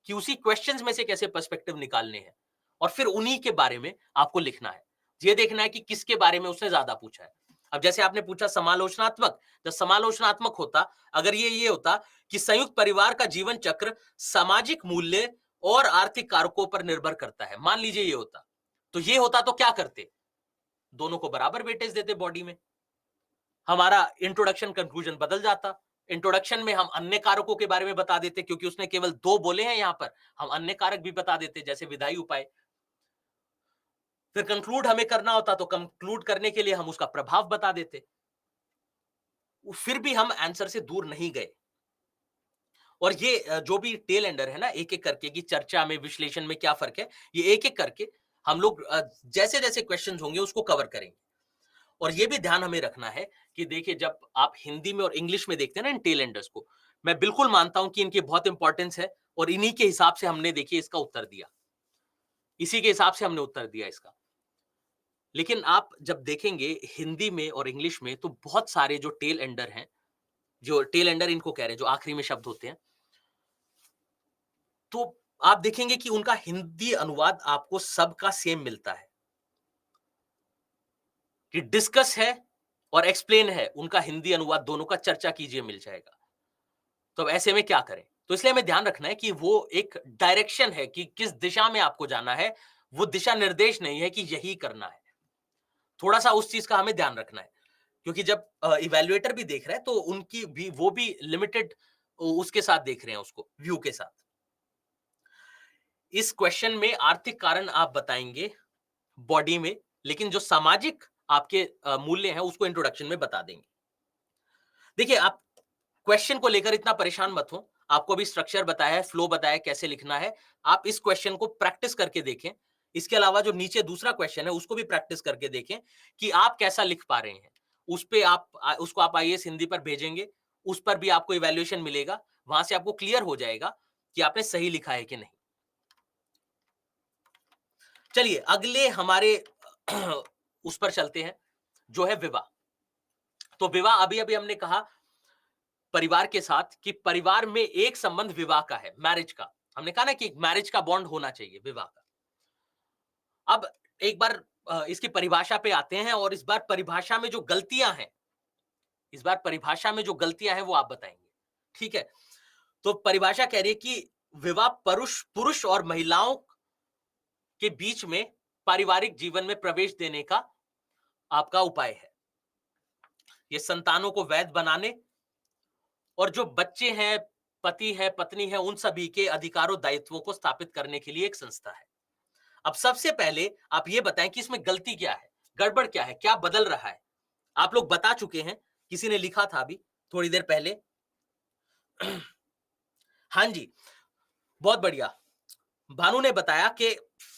Speaker 1: कि उसी क्वेश्चंस में से कैसे पर्सपेक्टिव निकालने हैं और फिर उन्हीं के बारे में आपको लिखना है। ये देखना है कि किसके बारे में उसने ज्यादा पूछा है। अब जैसे आपने पूछा समालोचनात्मक, जब समालोचनात्मक होता, अगर ये होता कि संयुक्त परिवार का जीवन चक्र सामाजिक मूल्य और आर्थिक कारकों पर निर्भर करता है, मान लीजिए ये होता, तो ये होता तो क्या करते? दोनों को बराबर वेटेज देते बॉडी में। हमारा इंट्रोडक्शन कंक्लूजन बदल जाता। इंट्रोडक्शन में हम अन्य कारकों के बारे में बता देते, क्योंकि उसने केवल 2 बोले हैं यहां पर, हम अन्य कारक भी बता देते जैसे विधायी उपाय। फिर कंक्लूड हमें करना होता तो कंक्लूड करने के लिए हम उसका प्रभाव बता देते। फिर भी हम आंसर से दूर नहीं गए। और ये जो भी टेल एंडर है ना, एक-एक करके कि चर्चा में, विश्लेषण में क्या फर्क है, ये एक-एक करके हम लोग जैसे-जैसे क्वेश्चंस होंगे उसको कवर करेंगे। और ये भी ध्यान हमें रखना है कि देखिए, जब आप हिंदी में और इंग्लिश में देखते हैं ना इन टेल एंडर्स को, मैं बिल्कुल मानता हूं कि इनकी बहुत इंपॉर्टेंस है और इन्हीं के हिसाब से हमने देखिए इसका उत्तर दिया। इसी के हिसाब से हमने उत्तर दिया इसका। लेकिन आप जब देखेंगे हिंदी में और इंग्लिश में, तो बहुत सारे जो टेल एंडर हैं, जो टेल एंडर इनको कह रहे हैं, जो आखिरी में शब्द होते हैं, तो आप देखेंगे कि उनका हिंदी अनुवाद आपको सबका सेम मिलता है, कि डिस्कस है और एक्सप्लेन है, उनका हिंदी अनुवाद दोनों का चर्चा कीजिए मिल जाएगा। तो अब ऐसे में क्या करें? तो इसलिए हमें ध्यान रखना है कि वो एक डायरेक्शन है कि किस दिशा में आपको जाना है, वो दिशा निर्देश नहीं है कि यही करना है। थोड़ा-सा उस चीज़ का हमें ध्यान रखना है। क्योंकि जब इवैल्यूएटर भी देख रहा है तो उनकी भी वो भी लिमिटेड उसके साथ देख रहे हैं उसको, व्यू के साथ। इस क्वेश्चन में आर्थिक कारण आप बताएंगे बॉडी में, लेकिन जो सामाजिक आपके मूल्य हैं उसको इंट्रोडक्शन में बता देंगे। देखिए, आप क्वेश्चन को लेकर इतना परेशान मत हो। आपको अभी स्ट्रक्चर बताया है, फ्लो बताया है, कैसे लिखना है। आप इस क्वेश्चन को प्रैक्टिस करके देखें। इसके अलावा जो नीचे दूसरा क्वेश्चन है, उसको भी प्रैक्टिस करके देखें कि आप कैसा लिख पा रहे हैं। उस पे आप उसको आप आईएएस हिंदी पर भेजेंगे, उस पर भी आपको इवैल्यूएशन मिलेगा। वहां से आपको क्लियर हो जाएगा कि आपने सही लिखा है कि नहीं। चलिए, अगले हमारे उस पर चलते हैं, जो है विवाह। तो विवाह अभी-अभी हमने कहा परिवार के साथ कि परिवार में एक संबंध विवाह का है, मैरिज का। हमने कहा ना कि मैरिज का बॉन्ड होना चाहिए विवाह का। अब एक बार इसकी परिभाषा पे आते हैं और इस बार परिभाषा में जो गलतियां हैं, इस बार परिभाषा में जो गलतियां हैं वो आप बताएंगे। ठीक है? तो परिभाषा कह रही है कि विवाह पुरुष पुरुष और महिलाओं के बीच में पारिवारिक जीवन में प्रवेश देने का आपका उपाय है। ये संतानों को वैध बनाने और जो बच्चे हैं, पति है, पत्नी है, उन सभी के अधिकारों दायित्वों को स्थापित करने के लिए एक संस्था है। अब सबसे पहले आप ये बताएं कि इसमें गलती क्या है, गड़बड़ क्या है, क्या बदल रहा है। आप लोग बता चुके हैं, किसी ने लिखा था अभी थोड़ी देर पहले। हाँ जी, बहुत बढ़िया। भानु ने बताया कि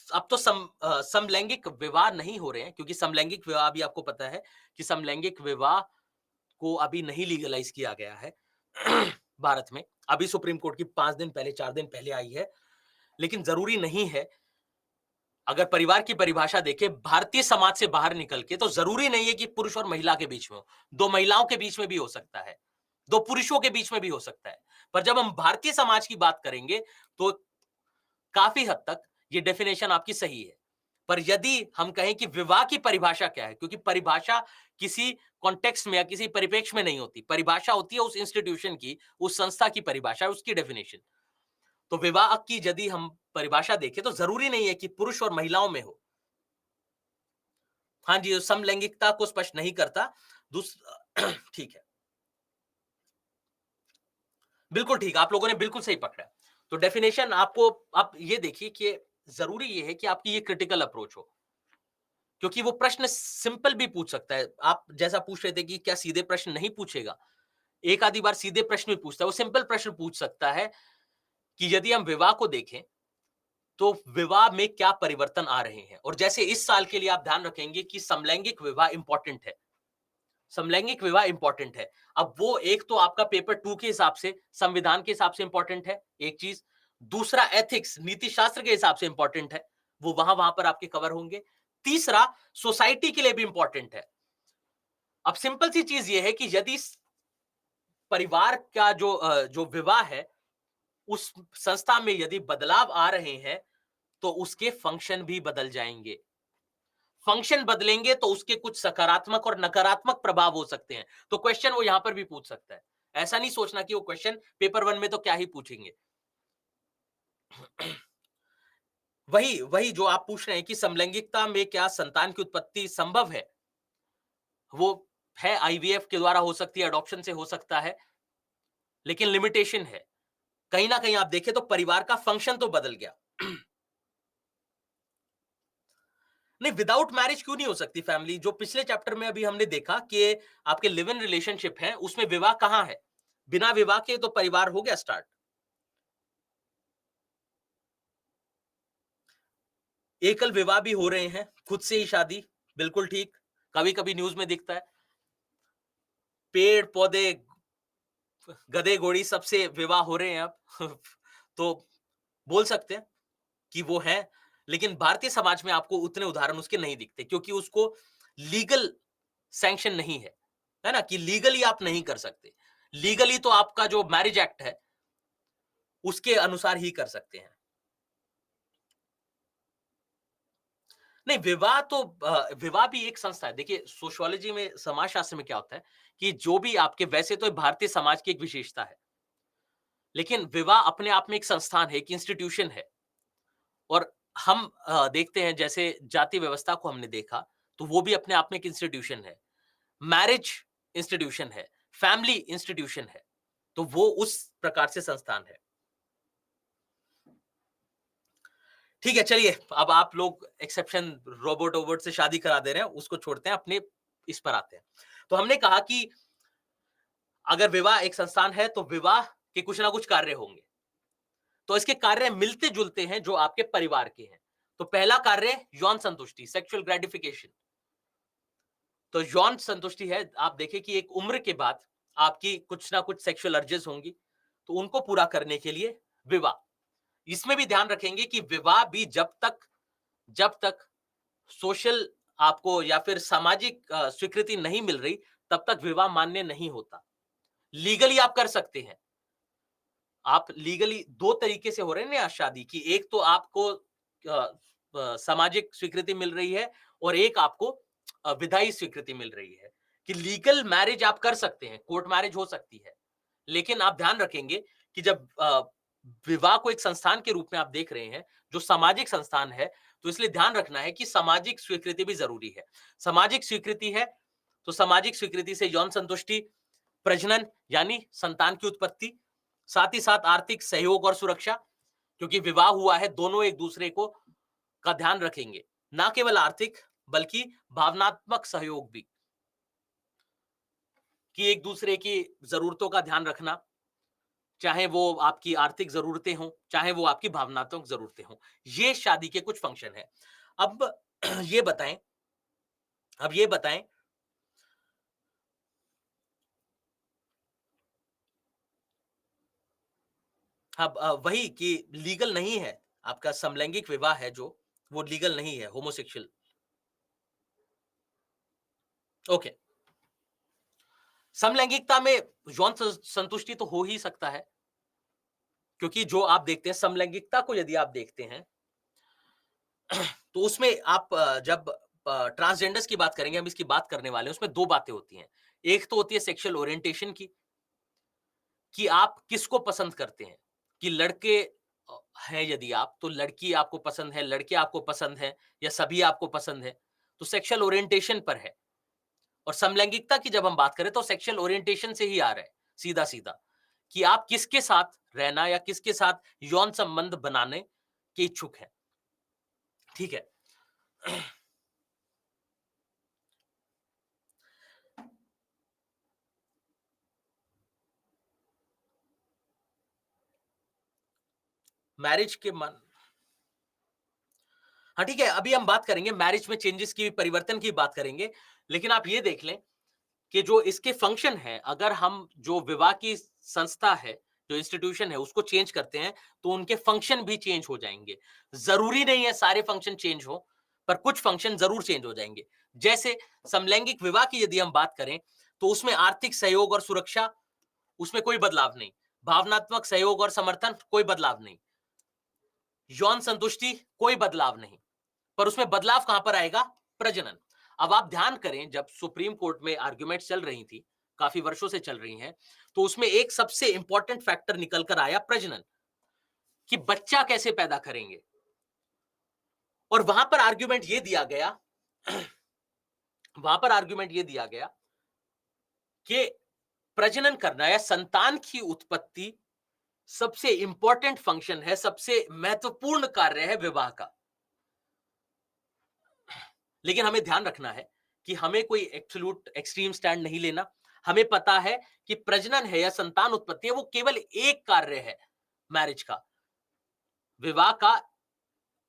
Speaker 1: अब तो समलैंगिक विवाह नहीं हो रहे हैं, क्योंकि समलैंगिक विवाह भी आपको पता है कि समलैंगिक विवाह को अभी नहीं लीगलाइज किया गया है भारत में। अभी सुप्रीम कोर्ट की 5 दिन पहले, 4 दिन पहले आई है, लेकिन जरूरी नहीं है। अगर परिवार की परिभाषा देखें भारतीय समाज से बाहर निकल के, तो जरूरी नहीं है कि पुरुष और महिला के बीच में हो। 2 महिलाओं के बीच में भी हो सकता है, 2 पुरुषों के बीच में भी हो सकता है। पर जब हम भारतीय समाज की बात करेंगे तो काफी हद तक ये डेफिनेशन आपकी सही है। पर यदि हम कहें कि विवाह की परिभाषा क्या है, क्योंकि परिभाषा किसी कॉन्टेक्स्ट में या किसी परिप्रेक्ष्य में नहीं होती, परिभाषा होती है उस इंस्टीट्यूशन की, उस संस्था की परिभाषा, उसकी डेफिनेशन। तो विवाह की यदि हम परिभाषा देखें तो जरूरी नहीं है कि पुरुष और महिलाओं में हो। हाँ जी, समलैंगिकता को स्पष्ट नहीं करता। ठीक है, बिल्कुल ठीक, आप लोगों ने बिल्कुल सही पकड़ा। तो डेफिनेशन आपको, आप ये देखिए कि जरूरी ये है कि आपकी ये क्रिटिकल अप्रोच हो, क्योंकि वो प्रश्न सिंपल भी पूछ सकता है। आप जैसा पूछ रहे थे कि क्या सीधे प्रश्न नहीं पूछेगा, एक आधी बार सीधे प्रश्न भी पूछता है। वो सिंपल प्रश्न पूछ सकता है कि यदि हम विवाह को देखें तो विवाह में क्या परिवर्तन आ रहे हैं। और जैसे इस साल के लिए आप ध्यान रखेंगे कि समलैंगिक विवाह इंपॉर्टेंट है, समलैंगिक विवाह इंपॉर्टेंट है। अब वो एक तो आपका पेपर 2 के हिसाब से, संविधान के हिसाब से इंपॉर्टेंट है, एक चीज। दूसरा एथिक्स, नीति शास्त्र के हिसाब से इंपॉर्टेंट है, वो वहां वहां पर आपके कवर होंगे। तीसरा, सोसाइटी के लिए भी इंपॉर्टेंट है। अब सिंपल सी चीज ये है कि यदि परिवार का जो विवाह है, उस संस्था में यदि बदलाव आ रहे हैं तो उसके फंक्शन भी बदल जाएंगे। फंक्शन बदलेंगे तो उसके कुछ सकारात्मक और नकारात्मक प्रभाव हो सकते हैं। तो क्वेश्चन वो यहां पर भी पूछ सकता है। ऐसा नहीं सोचना कि वो क्वेश्चन पेपर 1 में तो क्या ही पूछेंगे। वही वही जो आप पूछ रहे हैं कि समलैंगिकता में क्या संतान की उत्पत्ति संभव है, वो है, आईवीएफ के द्वारा हो सकती है, अडॉप्शन से हो सकता है, लेकिन लिमिटेशन है। कहीं ना कहीं आप देखें तो परिवार का फंक्शन तो बदल गया। नहीं, विदाउट मैरिज क्यों नहीं हो सकती फैमिली? जो पिछले चैप्टर में अभी हमने देखा कि आपके लिव इन रिलेशनशिप है, उसमें विवाह कहां है? बिना विवाह के तो परिवार हो गया स्टार्ट। एकल विवाह भी हो रहे हैं, खुद से ही शादी, बिल्कुल ठीक। कभी कभी न्यूज में दिखता है, पेड़ पौधे, गधे घोड़ी सबसे विवाह हो रहे हैं अब। तो बोल सकते हैं कि वो है, लेकिन भारतीय समाज में आपको उतने उदाहरण उसके नहीं दिखते, क्योंकि उसको लीगल सैंक्शन नहीं है ना, कि लीगली आप नहीं कर सकते। लीगली तो आपका जो मैरिज एक्ट है उसके अनुसार ही कर सकते हैं। नहीं, विवाह तो विवाह भी एक संस्था है। देखिए, सोशियोलॉजी में, समाजशास्त्र में क्या होता है कि जो भी आपके, वैसे तो भारतीय समाज की एक विशेषता है, लेकिन विवाह अपने आप में एक संस्थान है, एक इंस्टीट्यूशन है। और हम देखते हैं, जैसे जाति व्यवस्था को हमने देखा, तो वो भी अपने आप में एक इंस्टीट्यूशन है। मैरिज इंस्टीट्यूशन है, फैमिली इंस्टीट्यूशन है, तो वो उस प्रकार से संस्थान है। ठीक है, चलिए अब आप लोग एक्सेप्शन रोबोट वोबोट से शादी करा दे रहे हैं, उसको छोड़ते हैं, अपने इस पर आते हैं। तो हमने कहा कि अगर विवाह एक संस्थान है तो विवाह के कुछ ना कुछ कार्य होंगे। तो इसके कार्य मिलते-जुलते हैं जो आपके परिवार के हैं। तो पहला कार्य यौन संतुष्टि, सेक्सुअल ग्रेटिफिकेशन। तो यौन संतुष्टि है, आप देखें कि एक उम्र के बाद आपकी कुछ ना कुछ सेक्सुअल अर्जेस होंगी, तो उनको पूरा करने के लिए विवाह। इसमें भी ध्यान रखेंगे कि विवाह भी जब तक सोशल आपको या फिर सामाजिक स्वीकृति नहीं मिल रही, तब तक विवाह मान्य नहीं होता। लीगली आप कर सकते हैं। आप लीगली 2 तरीके से हो रहे हैं ना शादी की, एक तो आपको सामाजिक स्वीकृति मिल रही है और एक आपको विधायी स्वीकृति मिल रही है कि लीगल मैरिज आप कर सकते हैं, कोर्ट मैरिज हो सकती है। लेकिन आप ध्यान रखेंगे कि जब विवाह को एक संस्थान के रूप में आप देख रहे हैं, जो सामाजिक संस्थान है, तो इसलिए ध्यान रखना है कि सामाजिक स्वीकृति भी ज़रूरी है। सामाजिक स्वीकृति है, तो सामाजिक स्वीकृति से यौन संतुष्टि, प्रजनन यानी संतान की उत्पत्ति, साथ ही साथ आर्थिक सहयोग और सुरक्षा, क्योंकि विवाह हुआ है, दोनों एक-दूसरे को का ध्यान रखेंगे। ना केवल आर्थिक, बल्कि भावनात्मक सहयोग भी, कि एक-दूसरे की ज़रूरतों का ध्यान रखना, चाहे वो आपकी आर्थिक ज़रूरतें हों, चाहे वो आपकी भावनात्मक ज़रूरतें हों। ये शादी के कुछ फंक्शन हैं। अब ये बताएँ अब ये बताएँ अब वही कि लीगल नहीं है, आपका समलैंगिक विवाह है जो, वो लीगल नहीं है, होमोसेक्सुअल। ओके। समलैंगिकता में यौन संतुष्टि तो हो ही सकता है, क्योंकि जो आप देखते हैं समलैंगिकता को यदि आप देखते हैं, तो उसमें आप जब ट्रांसजेंडर्स की बात करेंगे, हम इसकी बात करने वाले हैं, उसमें 2 बातें होती हैं। एक तो होती है सेक्सुअल ओरिएंटेशन की, कि आप किसको पसंद करते हैं, कि लड़के हैं यदि आप, तो लड़की आपको पसंद है, लड़के आपको पसंद हैं या सभी आपको पसंद है, तो सेक्सुअल ओरिएंटेशन पर है। और समलैंगिकता की जब हम बात करें तो सेक्सुअल ओरिएंटेशन से ही आ रहा है, सीधा-सीधा, कि आप किसके साथ रहना या किसके साथ यौन संबंध बनाने के इच्छुक हैं। ठीक है। मैरिज के मन हाँ, ठीक है, अभी हम बात करेंगे मैरिज में चेंजेस की, परिवर्तन की बात करेंगे। लेकिन आप ये देख लें कि जो इसके फंक्शन हैं, अगर हम जो विवाह की संस्था है, जो इंस्टीट्यूशन है, उसको चेंज करते हैं, तो उनके फंक्शन भी चेंज हो जाएँगे। ज़रूरी नहीं है सारे फंक्शन चेंज हो, पर कुछ फंक्शन ज़रूर चेंज हो जाएँगे। जैसे समलैंगिक विवाह की यदि हम बात करें, तो उसमें आर्थिक सहयोग और सुरक्षा, उसमें कोई बदलाव नहीं। भावनात्मक सहयोग और समर्थन, कोई बदलाव नहीं। यौन संतुष्टि, कोई बदलाव नहीं। पर उसमें बदलाव कहां पर आएगा? प्रजनन। अब आप ध्यान करें, जब सुप्रीम कोर्ट में आर्ग्यूमेंट चल रही थी, काफी वर्षों से चल रही हैं, तो उसमें एक सबसे इंपॉर्टेंट फैक्टर निकल कर आया प्रजनन, कि बच्चा कैसे पैदा करेंगे। और वहां पर आर्ग्यूमेंट ये दिया गया वहां पर आर्ग्यूमेंट ये दिया गया कि प्रजनन करना या संतान की उत्पत्ति सबसे इंपॉर्टेंट फंक्शन है, सबसे महत्वपूर्ण कार्य है विवाह का। लेकिन हमें ध्यान रखना है कि हमें कोई एब्सोल्यूट एक्सट्रीम स्टैंड नहीं लेना। हमें पता है कि प्रजनन है या संतान उत्पत्ति है, वो केवल एक कार्य है मैरिज का। विवाह का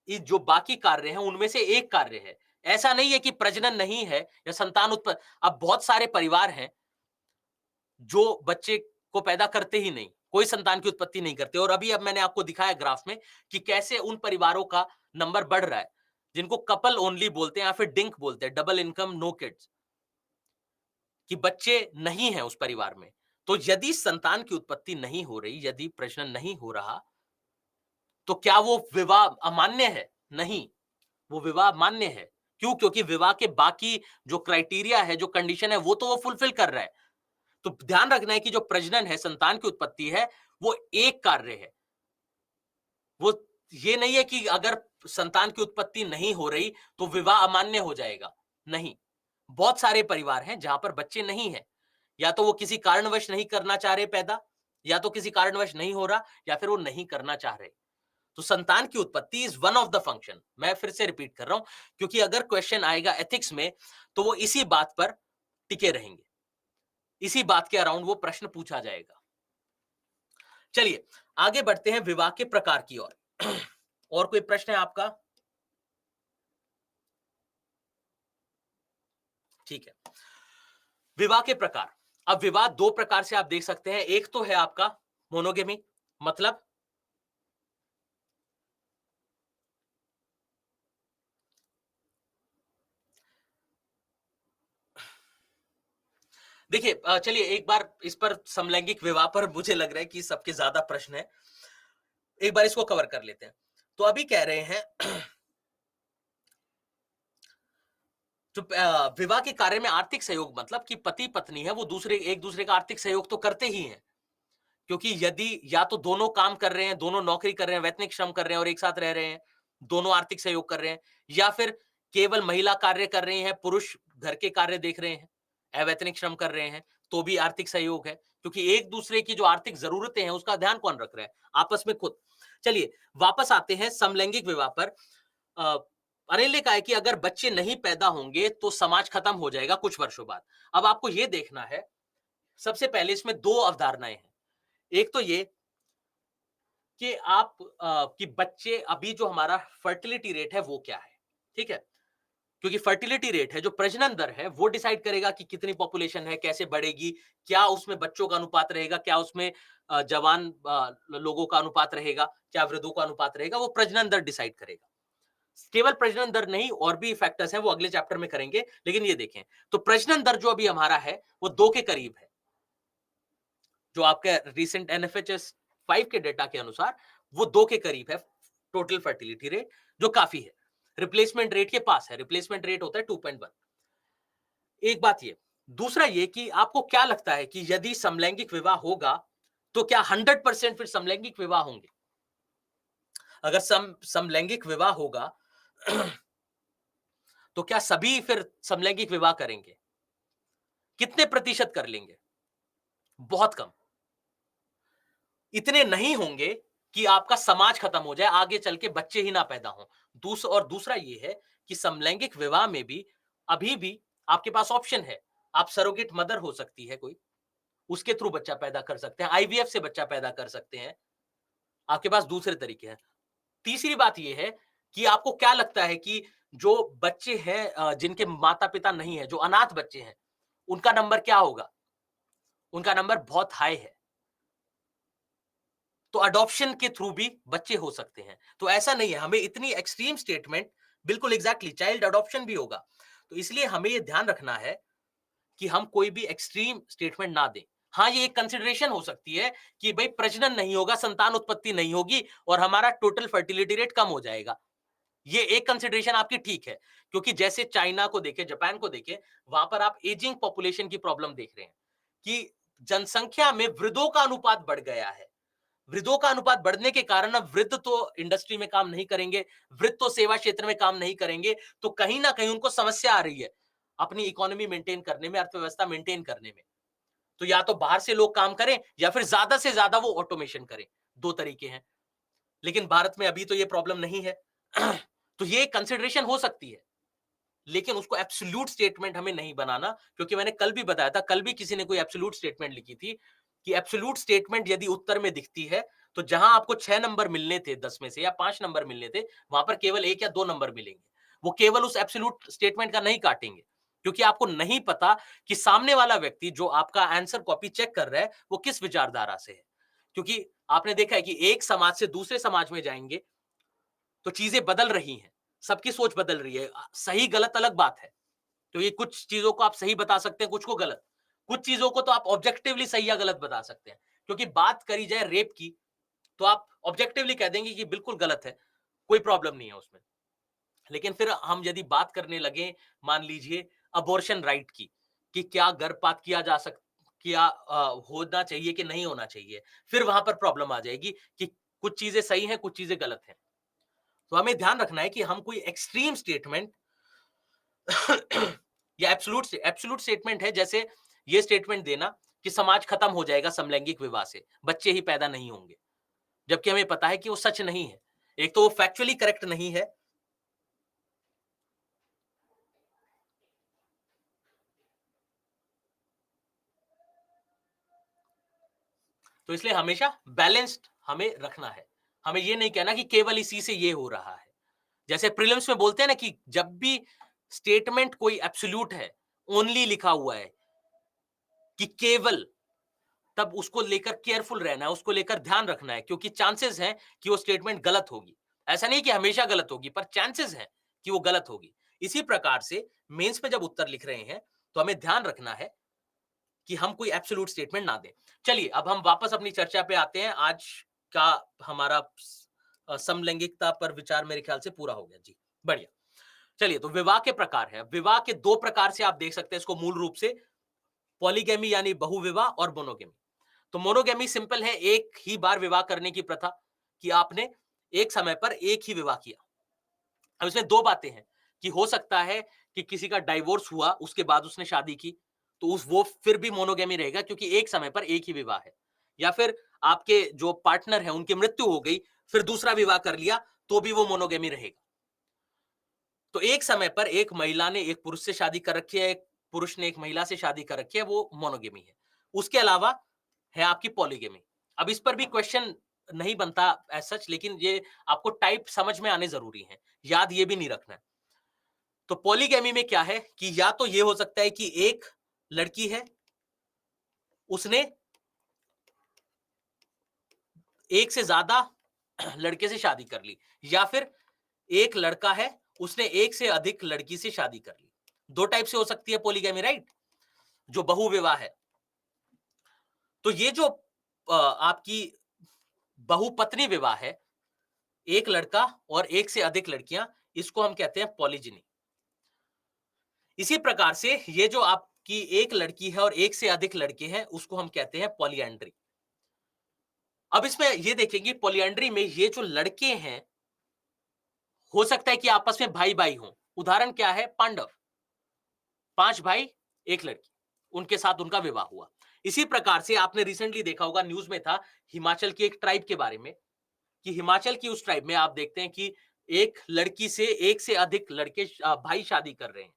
Speaker 1: ये जो बाकी कार्य हैं, उनमें से एक कार्य है। ऐसा नहीं है कि प्रजनन नहीं है या संतान अब बहुत सारे परिवार हैं, जो बच्चे को पैदा करते ही नहीं, कोई संतान की उत्पत्ति नहीं करते। और अब मैंने आपको दिखाया ग्राफ में कि कैसे उन परिवारों का नंबर बढ़ रहा है, जिनको कपल ओनली बोलते हैं या फिर डिंक बोलते हैं, डबल इनकम नो किड्स, कि बच्चे नहीं हैं उस परिवार में। तो यदि संतान की उत्पत्ति नहीं हो रही, यदि प्रजनन नहीं हो रहा, तो क्या वो विवाह अमान्य है? नहीं, वो विवाह मान्य है। क्यों? क्योंकि विवाह के बाकी जो क्राइटेरिया है, जो कंडीशन है, वो तो वो फुलफिल कर रहा है। तो ध्यान रखना है कि जो प्रजनन है, संतान की उत्पत्ति है, वो एक कार्य है। वो ये नहीं है कि अगर संतान की उत्पत्ति नहीं हो रही, तो विवाह अमान्य हो जाएगा। नहीं। बहुत सारे परिवार हैं जहां पर बच्चे नहीं हैं, या तो वो किसी कारणवश नहीं करना चाह रहे पैदा, या तो किसी कारणवश नहीं हो रहा, या फिर वो नहीं करना चाह रहे। तो संतान की उत्पत्ति is one of the function. मैं फिर से रिपीट कर रहा हूं, क्योंकि अगर क्वेश्चन आएगा एथिक्स में तो वो इसी बात पर टिके रहेंगे, इसी बात के अराउंड वो प्रश्न पूछा जाएगा। चलिए आगे बढ़ते हैं विवाह के प्रकार की ओर। और कोई प्रश्न है आपका? ठीक है। विवाह के प्रकार। अब विवाह दो प्रकार से आप देख सकते हैं। एक तो है आपका मोनोगेमी, मतलब देखिए, चलिए एक बार इस पर समलैंगिक विवाह पर मुझे लग रहा है कि सबके ज्यादा प्रश्न है, एक बार इसको कवर कर लेते हैं। तो अभी कह रहे हैं जो विवाह के कार्य में आर्थिक सहयोग, मतलब कि पति पत्नी है वो दूसरे एक दूसरे का आर्थिक सहयोग तो करते ही हैं, क्योंकि यदि या तो दोनों काम कर रहे हैं, दोनों नौकरी कर रहे हैं, वैतनिक श्रम कर रहे हैं और एक साथ रह रहे हैं, दोनों आर्थिक सहयोग कर रहे हैं, या फिर केवल महिला कार्य कर रही हैं, पुरुष घर के कार्य देख रहे हैं, अवैतनिक श्रम कर रहे हैं, तो भी आर्थिक सहयोग है, क्योंकि एक दूसरे की जो आर्थिक जरूरतें हैं उसका ध्यान कौन रख रहा है? आपस में खुद। चलिए वापस आते हैं समलैंगिक विवाह पर। अ, अनिल ने कहा है कि अगर बच्चे नहीं पैदा होंगे तो समाज खत्म हो जाएगा कुछ वर्षों बाद। अब आपको यह देखना है, सबसे पहले इसमें दो अवधारणाएं हैं। एक तो ये कि कि बच्चे अभी जो हमारा फर्टिलिटी रेट है वो क्या है, ठीक है? क्योंकि फर्टिलिटी रेट है, जो प्रजनन दर है, वो डिसाइड करेगा कि कितनी पॉपुलेशन है, कैसे बढ़ेगी, क्या उसमें बच्चों का अनुपात रहेगा, क्या उसमें जवान लोगों का अनुपात रहेगा, क्या वृद्धों का अनुपात रहेगा, वो प्रजनन दर डिसाइड करेगा। केवल प्रजनन दर नहीं, और भी फैक्टर्स हैं, वो अगले चैप्टर में करेंगे, लेकिन ये देखें, तो प्रजनन दर जो अभी हमारा है, वो 2 के करीब है। जो आपके रिसेंट एनएफएचएस 5 के डेटा के अनुसार वो 2 के करीब है टोटल फर्टिलिटी रेट, जो काफी है। रिप्लेसमेंट रेट के पास है, रिप्लेसमेंट रेट होता है 2.1। एक बात ये, दूसरा ये कि आपको क्या लगता है कि यदि समलैंगिक विवाह होगा तो क्या 100% फिर समलैंगिक विवाह होंगे? अगर समलैंगिक विवाह होगा तो क्या सभी फिर समलैंगिक विवाह करेंगे? कितने प्रतिशत कर लेंगे? बहुत कम। इतने नहीं होंगे कि आपका समाज खत्म हो जाए, आगे चल के बच्चे ही ना पैदा हों। दूसरा ये है कि समलैंगिक विवाह में भी अभी भी आपके पास ऑप्शन है। आप सरोगेट मदर हो सकती है कोई, उसके थ्रू बच्चा पैदा कर सकते हैं, आईवीएफ से बच्चा पैदा कर सकते हैं। आपके पास दूसरे तरीके हैं। तीसरी बात ये है कि आपको क्या लगता है कि जो बच्चे हैं जिनके माता-पिता नहीं है, जो अनाथ बच्चे हैं, उनका नंबर क्या होगा? उनका नंबर बहुत हाई है। तो अडॉप्शन के थ्रू भी बच्चे हो सकते हैं। तो ऐसा नहीं है, हमें इतनी एक्सट्रीम स्टेटमेंट, बिल्कुल एग्जैक्टली चाइल्ड अडॉप्शन भी होगा। तो इसलिए हमें ये ध्यान रखना है कि हम कोई भी एक्सट्रीम स्टेटमेंट ना दें। हाँ, ये एक कंसिडरेशन हो सकती है कि भाई प्रजनन नहीं होगा, संतान उत्पत्ति नहीं होगी और हमारा टोटल फर्टिलिटी रेट कम हो जाएगा। ये एक कंसिडरेशन आपकी ठीक है, क्योंकि जैसे चाइना को देखें, जापान को देखें, वहां पर आप एजिंग पॉपुलेशन की प्रॉब्लम देख रहे हैं कि जनसंख्या में वृद्धों का अनुपात बढ़ गया है। वृद्धों का अनुपात बढ़ने के कारण अब वृद्ध तो इंडस्ट्री में काम नहीं करेंगे, वृद्ध तो सेवा क्षेत्र में काम नहीं करेंगे, तो कहीं ना कहीं उनको समस्या आ रही है अपनी इकोनॉमी मेंटेन करने में, अर्थव्यवस्था मेंटेन करने में। तो या तो बाहर से लोग काम करें या फिर ज्यादा से ज्यादा वो ऑटोमेशन करें। दो तरीके हैं, लेकिन भारत में अभी तो ये प्रॉब्लम नहीं है। तो ये कंसिडरेशन हो सकती है, लेकिन उसको एब्सोल्यूट स्टेटमेंट हमें नहीं बनाना, क्योंकि मैंने कल भी बताया था, कल भी किसी ने कोई एब्सोल्यूट स्टेटमेंट लिखी थी कि एब्सोल्यूट स्टेटमेंट यदि उत्तर में दिखती है तो जहां आपको 6 नंबर मिलने थे 10 में से, या 5 नंबर मिलने थे, वहां पर केवल 1 या 2 नंबर मिलेंगे। वो केवल उस एब्सोल्यूट स्टेटमेंट का नहीं काटेंगे, क्योंकि आपको नहीं पता कि सामने वाला व्यक्ति जो आपका आंसर कॉपी चेक कर रहा है वो किस विचारधारा से है। क्योंकि आपने देखा है कि एक समाज से दूसरे समाज में जाएंगे तो चीजें बदल रही हैं, सबकी सोच बदल रही है। सही गलत अलग बात है, तो ये कुछ चीजों को आप सही बता सकते हैं, कुछ को गलत। कुछ चीजों को तो आप ऑब्जेक्टिवली सही या गलत बता सकते हैं, क्योंकि बात करी जाए रेप की तो आप ऑब्जेक्टिवली कह देंगे कि बिल्कुल गलत है, कोई प्रॉब्लम नहीं है उसमें। लेकिन फिर हम यदि बात करने लगे, मान लीजिए अबॉर्शन राइट की, कि क्या गर्भपात किया जा सक किया होना चाहिए कि नहीं होना चाहिए, फिर वहां पर प्रॉब्लम आ जाएगी कि कुछ चीजें सही हैं, कुछ चीजें गलत हैं। तो हमें ध्यान रखना है कि हम कोई एक्सट्रीम स्टेटमेंट या एब्सोल्यूट स्टेटमेंट है, जैसे ये स्टेटमेंट देना कि समाज खत्म हो जाएगा समलैंगिक विवाह से, बच्चे ही पैदा नहीं होंगे, जबकि हमें पता है कि वो सच नहीं है। एक तो वो फैक्चुअली करेक्ट नहीं है, तो इसलिए हमेशा बैलेंस्ड हमें रखना है। हमें ये नहीं कहना कि केवल इसी से ये हो रहा है। जैसे प्रीलिम्स में बोलते हैं ना कि जब भी स्टेटमेंट कोई एब्सोल्यूट है, ओनली लिखा हुआ है कि केवल, तब उसको लेकर केयरफुल रहना है, उसको लेकर ध्यान रखना है, क्योंकि चांसेस हैं कि वो स्टेटमेंट गलत होगी। ऐसा नहीं कि हमेशा गलत होगी, पर चांसेस हैं कि वो गलत होगी। इसी प्रकार से मेंस में जब उत्तर लिख रहे हैं, तो हमें ध्यान रखना है कि हम कोई एब्सोल्यूट स्टेटमेंट ना दें। चलिए, अब हम वापस अपनी चर्चा पे आते हैं। आज का हमारा समलैंगिकता पर विचार मेरे ख्याल से पूरा हो गया। जी, बढ़िया। चलिए, तो विवाह के प्रकार है। विवाह के 2 प्रकार से आप देख सकते हैं इसको मूल रूप से, पॉलीगैमी यानी बहुविवाह और मोनोगैमी। तो मोनोगैमी सिंपल है, एक ही बार विवाह करने की प्रथा, कि आपने एक समय पर एक ही विवाह किया। अब इसमें 2 बातें हैं कि हो सकता है कि किसी का डाइवोर्स हुआ, उसके बाद उसने शादी की, तो उस वो फिर भी मोनोगैमी रहेगा, क्योंकि एक समय पर एक ही विवाह है। या फिर आपके जो पार्टनर हैं, उनकी मृत्यु हो गई, फिर दूसरा विवाह कर लिया, तो भी वो मोनोगैमी रहेगा। तो एक समय पर एक महिला ने एक पुरुष से शादी कर रखी है, एक पुरुष ने एक महिला से शादी कर रखी है, वो मोनोगेमी है। उसके अलावा है आपकी पॉलीगेमी। अब इस पर भी क्वेश्चन नहीं बनता एज सच, लेकिन ये आपको टाइप समझ में आने जरूरी है, याद ये भी नहीं रखना है। तो पॉलीगेमी में क्या है कि या तो ये हो सकता है कि एक लड़की है, उसने एक से ज्यादा लड़के से शादी कर ली, या फिर एक लड़का है, उसने एक से अधिक लड़की से शादी कर ली। 2 टाइप से हो सकती है पॉलीगैमी, राइट? जो बहुविवाह है। तो ये जो आपकी बहुपत्नी विवाह है, एक लड़का और एक से अधिक लड़कियां, इसको हम कहते हैं पॉलीजिनी। इसी प्रकार से ये जो आपकी एक लड़की है और एक से अधिक लड़के हैं, उसको हम कहते हैं पॉलीएंड्री। अब इसमें ये देखेंगे, पॉलीएंड्री में ये जो लड़के हैं, हो सकता है कि आपस में भाई-भाई हों। उदाहरण क्या है? पांडव, 5 भाई, 1 लड़की, उनके साथ उनका विवाह हुआ। इसी प्रकार से आपने रिसेंटली देखा होगा, न्यूज़ में था हिमाचल की एक ट्राइब के बारे में, कि हिमाचल की उस ट्राइब में आप देखते हैं कि एक लड़की से एक से अधिक भाई शादी कर रहे हैं।